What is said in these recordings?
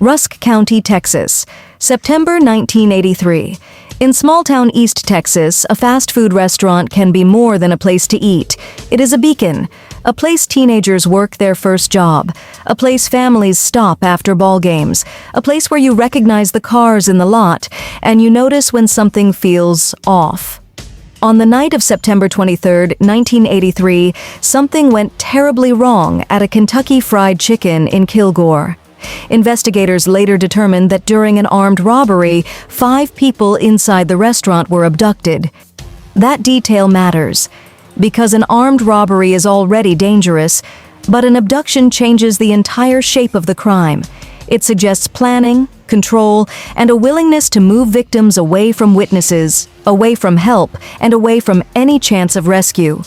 Rusk County, Texas, September 1983. In small-town East Texas, a fast food restaurant can be more than a place to eat. It is a beacon, a place teenagers work their first job, a place families stop after ball games, a place where you recognize the cars in the lot, and you notice when something feels off. On the night of September 23, 1983, something went terribly wrong at a Kentucky Fried Chicken in Kilgore. Investigators later determined that during an armed robbery, 5 people inside the restaurant were abducted. That detail matters, because an armed robbery is already dangerous, but an abduction changes the entire shape of the crime. It suggests planning, control, and a willingness to move victims away from witnesses, away from help, and away from any chance of rescue.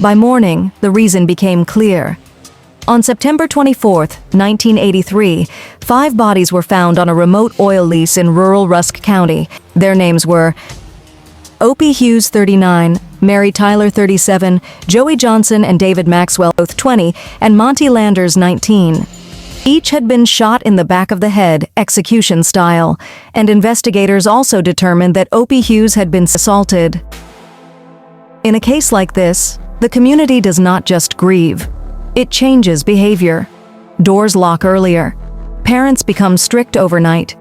By morning, the reason became clear. On September 24, 1983, 5 bodies were found on a remote oil lease in rural Rusk County. Their names were Opie Hughes, 39, Mary Tyler, 37, Joey Johnson and David Maxwell, both 20, and Monty Landers, 19. Each had been shot in the back of the head, execution style, and investigators also determined that Opie Hughes had been assaulted. In a case like this, the community does not just grieve. It changes behavior. Doors lock earlier. Parents become strict overnight.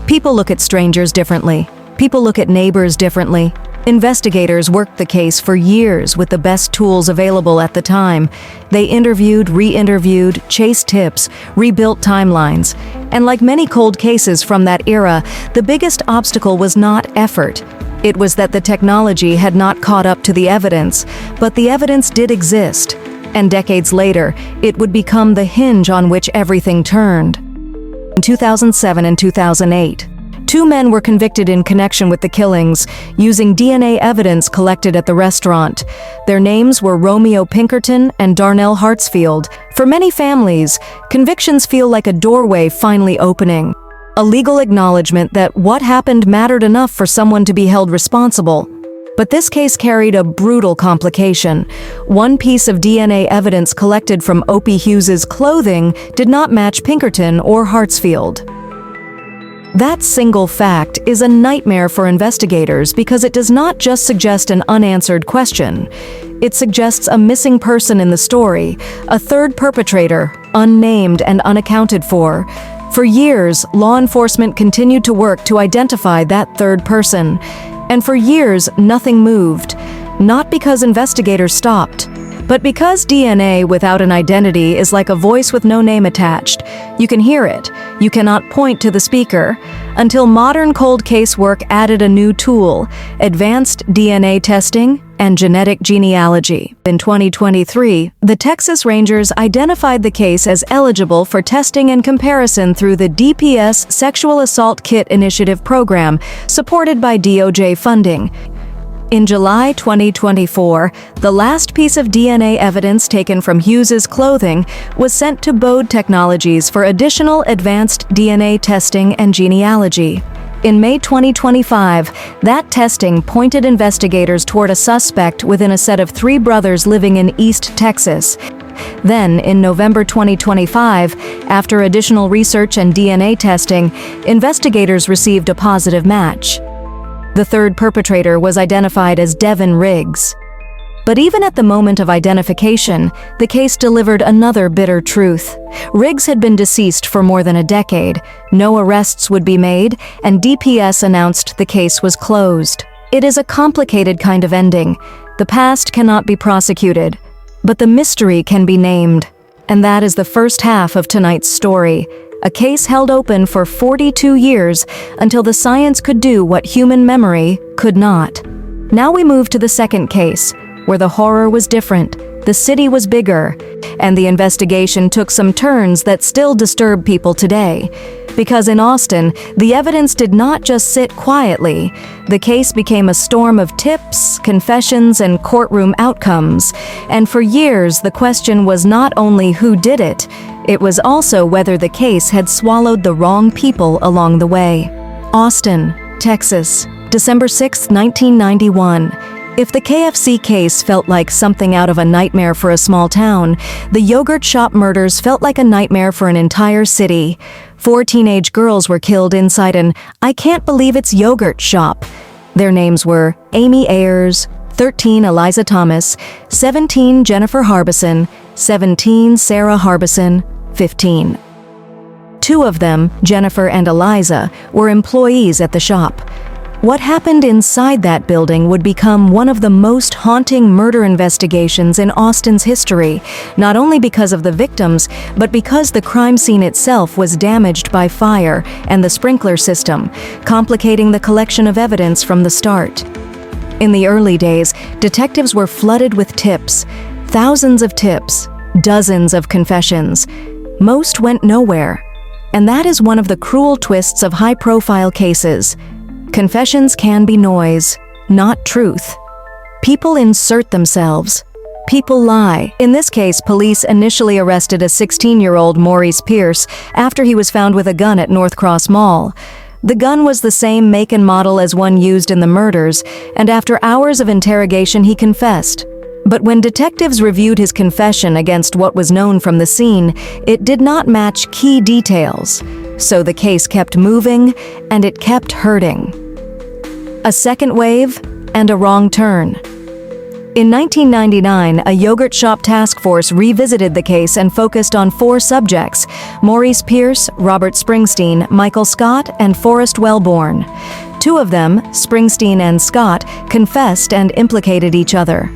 People look at strangers differently. People look at neighbors differently. Investigators worked the case for years with the best tools available at the time. They interviewed, re-interviewed, chased tips, rebuilt timelines. And like many cold cases from that era, the biggest obstacle was not effort. It was that the technology had not caught up to the evidence, but the evidence did exist. And decades later, it would become the hinge on which everything turned. In 2007 and 2008, 2 men were convicted in connection with the killings, using DNA evidence collected at the restaurant. Their names were Romeo Pinkerton and Darnell Hartsfield. For many families, convictions feel like a doorway finally opening, a legal acknowledgement that what happened mattered enough for someone to be held responsible. But this case carried a brutal complication. One piece of DNA evidence collected from Opie Hughes's clothing did not match Pinkerton or Hartsfield. That single fact is a nightmare for investigators because it does not just suggest an unanswered question. It suggests a missing person in the story, a third perpetrator, unnamed and unaccounted for. For years, law enforcement continued to work to identify that third person. And for years, nothing moved. Not because investigators stopped, but because DNA without an identity is like a voice with no name attached. You can hear it. You cannot point to the speaker. Until modern cold case work added a new tool, advanced DNA testing and genetic genealogy. In 2023, the Texas Rangers identified the case as eligible for testing and comparison through the DPS Sexual Assault Kit Initiative program, supported by DOJ funding. In July 2024, the last piece of DNA evidence taken from Hughes's clothing was sent to Bode Technologies for additional advanced DNA testing and genealogy. In May 2025, that testing pointed investigators toward a suspect within a set of 3 brothers living in East Texas. Then, in November 2025, after additional research and DNA testing, investigators received a positive match. The third perpetrator was identified as Devin Riggs. But even at the moment of identification, the case delivered another bitter truth. Riggs had been deceased for more than a decade, no arrests would be made, and DPS announced the case was closed. It is a complicated kind of ending. The past cannot be prosecuted, but the mystery can be named. And that is the first half of tonight's story. A case held open for 42 years until the science could do what human memory could not. Now we move to the second case, where the horror was different, the city was bigger, and the investigation took some turns that still disturb people today. Because in Austin, the evidence did not just sit quietly. The case became a storm of tips, confessions, and courtroom outcomes. And for years, the question was not only who did it, it was also whether the case had swallowed the wrong people along the way. Austin, Texas, December 6, 1991. If the KFC case felt like something out of a nightmare for a small town, the yogurt shop murders felt like a nightmare for an entire city. 4 teenage girls were killed inside an "I can't believe it's yogurt" shop. Their names were Amy Ayers, 13 Eliza Thomas, 17 Jennifer Harbison, 17 Sarah Harbison, 15. 2 of them, Jennifer and Eliza, were employees at the shop. What happened inside that building would become one of the most haunting murder investigations in Austin's history, not only because of the victims, but because the crime scene itself was damaged by fire and the sprinkler system, complicating the collection of evidence from the start. In the early days, detectives were flooded with tips, thousands of tips, dozens of confessions. Most went nowhere. And that is one of the cruel twists of high-profile cases. Confessions can be noise, not truth. People insert themselves. People lie. In this case, police initially arrested a 16-year-old Maurice Pierce after he was found with a gun at North Cross Mall. The gun was the same make and model as one used in the murders, and after hours of interrogation he confessed. But when detectives reviewed his confession against what was known from the scene, it did not match key details. So the case kept moving, and it kept hurting. A second wave, and a wrong turn. In 1999, a yogurt shop task force revisited the case and focused on 4 subjects: Maurice Pierce, Robert Springsteen, Michael Scott, and Forrest Wellborn. 2 of them, Springsteen and Scott, confessed and implicated each other.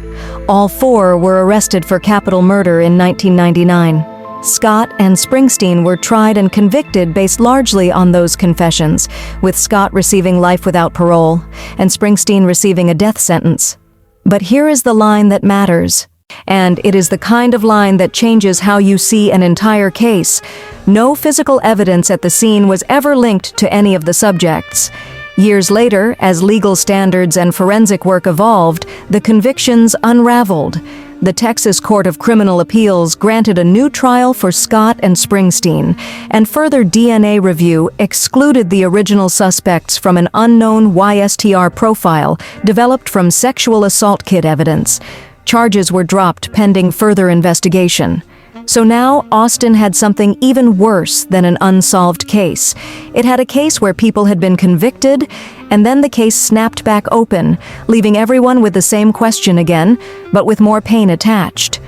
All 4 were arrested for capital murder in 1999. Scott and Springsteen were tried and convicted based largely on those confessions, with Scott receiving life without parole and Springsteen receiving a death sentence. But here is the line that matters, and it is the kind of line that changes how you see an entire case. No physical evidence at the scene was ever linked to any of the subjects. Years later, as legal standards and forensic work evolved, the convictions unraveled. The Texas Court of Criminal Appeals granted a new trial for Scott and Springsteen, and further DNA review excluded the original suspects from an unknown YSTR profile developed from sexual assault kit evidence. Charges were dropped pending further investigation. So now, Austin had something even worse than an unsolved case. It had a case where people had been convicted, and then the case snapped back open, leaving everyone with the same question again, but with more pain attached.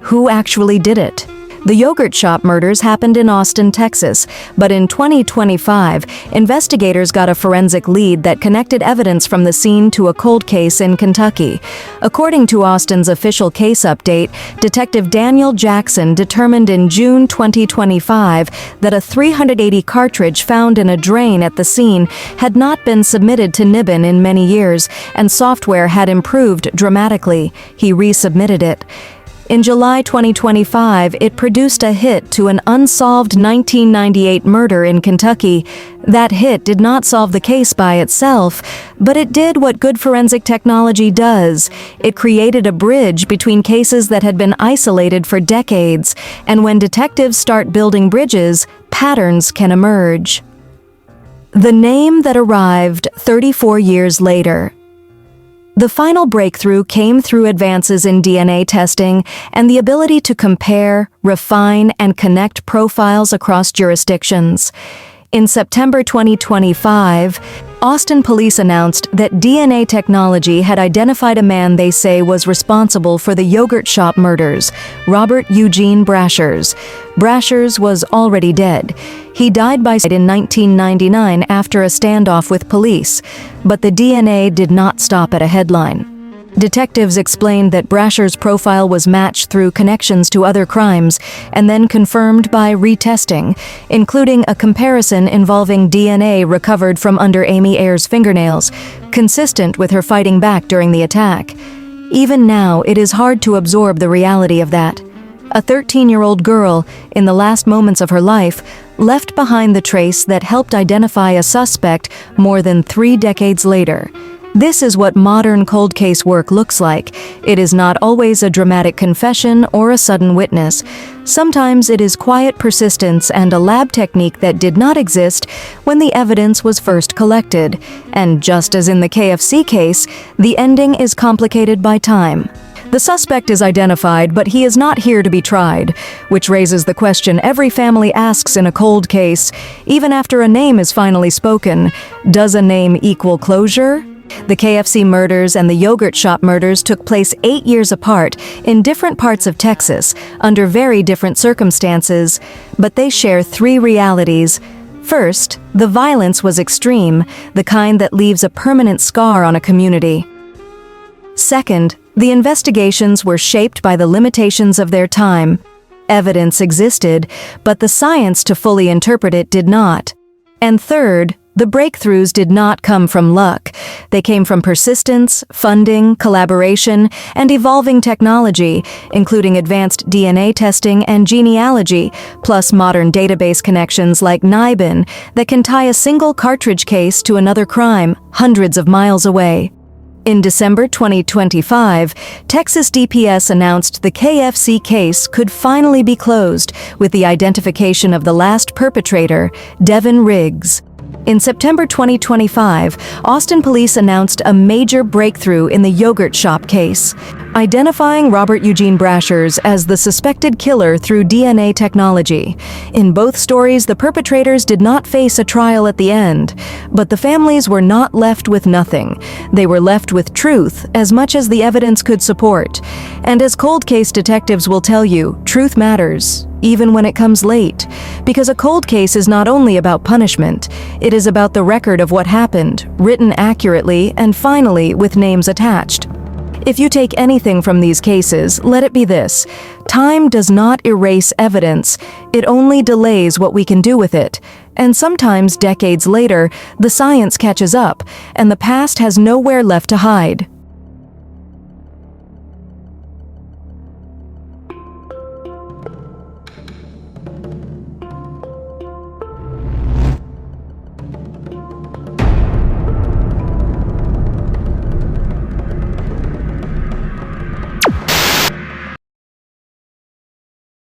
Who actually did it? The yogurt shop murders happened in Austin, Texas, but in 2025, investigators got a forensic lead that connected evidence from the scene to a cold case in Kentucky. According to Austin's official case update, Detective Daniel Jackson determined in June 2025 that a .380 cartridge found in a drain at the scene had not been submitted to Nibbin in many years, and software had improved dramatically. He resubmitted it. In July 2025, it produced a hit to an unsolved 1998 murder in Kentucky. That hit did not solve the case by itself, but it did what good forensic technology does. It created a bridge between cases that had been isolated for decades, and when detectives start building bridges, patterns can emerge. The name that arrived 34 years later. The final breakthrough came through advances in DNA testing and the ability to compare, refine, and connect profiles across jurisdictions. In September 2025, Austin police announced that DNA technology had identified a man they say was responsible for the yogurt shop murders, Robert Eugene Brashers. Brashers was already dead. He died by suicide in 1999 after a standoff with police, but the DNA did not stop at a headline. Detectives explained that Brasher's profile was matched through connections to other crimes and then confirmed by retesting, including a comparison involving DNA recovered from under Amy Ayers' fingernails, consistent with her fighting back during the attack. Even now, it is hard to absorb the reality of that. A 13-year-old girl, in the last moments of her life, left behind the trace that helped identify a suspect more than 3 decades later. This is what modern cold case work looks like. It is not always a dramatic confession or a sudden witness. Sometimes it is quiet persistence and a lab technique that did not exist when the evidence was first collected. And just as in the KFC case, the ending is complicated by time. The suspect is identified, but he is not here to be tried, which raises the question every family asks in a cold case, even after a name is finally spoken: does a name equal closure? The KFC murders and the yogurt shop murders took place 8 years apart in different parts of Texas, under very different circumstances, but they share 3 realities. First, the violence was extreme, the kind that leaves a permanent scar on a community. Second, the investigations were shaped by the limitations of their time. Evidence existed, but the science to fully interpret it did not. And third, the breakthroughs did not come from luck. They came from persistence, funding, collaboration, and evolving technology, including advanced DNA testing and genealogy, plus modern database connections like NIBIN that can tie a single cartridge case to another crime hundreds of miles away. In December 2025, Texas DPS announced the KFC case could finally be closed with the identification of the last perpetrator, Devin Riggs. In September 2025, Austin police announced a major breakthrough in the yogurt shop case, identifying Robert Eugene Brashers as the suspected killer through DNA technology. In both stories, the perpetrators did not face a trial at the end, but the families were not left with nothing. They were left with truth as much as the evidence could support. And as cold case detectives will tell you, truth matters, even when it comes late. Because a cold case is not only about punishment, it is about the record of what happened, written accurately and finally with names attached. If you take anything from these cases, let it be this: time does not erase evidence, it only delays what we can do with it. And sometimes, decades later, the science catches up, and the past has nowhere left to hide.